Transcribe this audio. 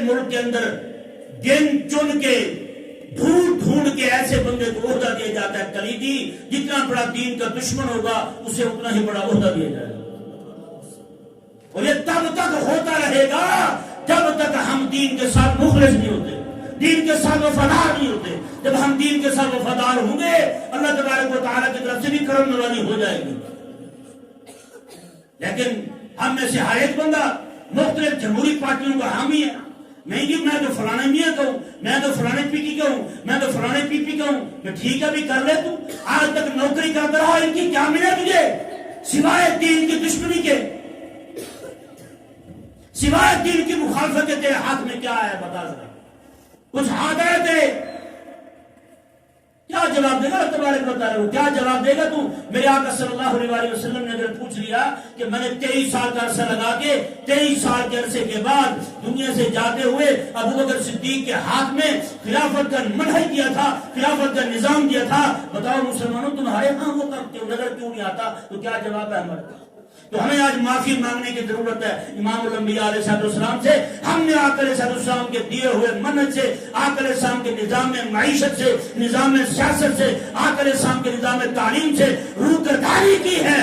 ملک کے اندر گن چن کے ڈھونڈ کے ایسے بندے کو عہدہ دیا جاتا ہے کلیدی، جتنا بڑا دین کا دشمن ہوگا اسے اتنا ہی بڑا عہدہ دیا جائے گا، اور یہ تب تک ہوتا رہے گا جب تک ہم دین کے ساتھ مخلص نہیں ہوتے، دین کے ساتھ وفادار نہیں ہوتے۔ جب ہم دین کے ساتھ وفادار ہوں گے اللہ تبارک و تعالیٰ کی طرف سے بھی کرم نوازی ہو جائے گی۔ لیکن ہم میں سے ہر ایک بندہ مختلف جمہوری پارٹیوں کا حامی ہے، نہیں میں تو فلانے میاں کا ہوں، میں تو فلانے پی ٹی کا ہوں، میں تو فلانے پی پی کا ہوں، کہ ٹھیک ہے بھی کر لے تو، آج تک نوکری کرتا رہا، ان کی کیا ملے تجھے سوائے دین کی دشمنی کے، سوائے دین کی مخالفت کے تیرے ہاتھ میں کیا ہے بتا ذرا، کچھ ہاتھ ہے تیرے، کیا جواب دے گا اللہ تبارک و تعالیٰ کو؟ کیا جواب دے گا تو؟ میرے آقا صلی اللہ علیہ وسلم نے اگر پوچھ لیا کہ میں نے 23 سال کا عرصہ لگا کے 23 سال کے عرصے کے بعد دنیا سے جاتے ہوئے ابو بکر صدیق کے ہاتھ میں خلافت کا منہج دیا تھا، خلافت کا نظام دیا تھا، بتاؤ مسلمانوں تمہارے ہاں وہ نظر کیوں نہیں آتا؟ تو کیا جواب ہے ہمارا؟ تو ہمیں آج معافی مانگنے کی ضرورت ہے امام الانبیاء علیہ السلام سے۔ ہم نے آقا علیہ السلام کے دیے ہوئے منہج سے، آقا علیہ السلام کے نظام معیشت سے، نظام سیاست سے، آقا علیہ السلام کے نظام تعلیم سے روگردانی کی ہے۔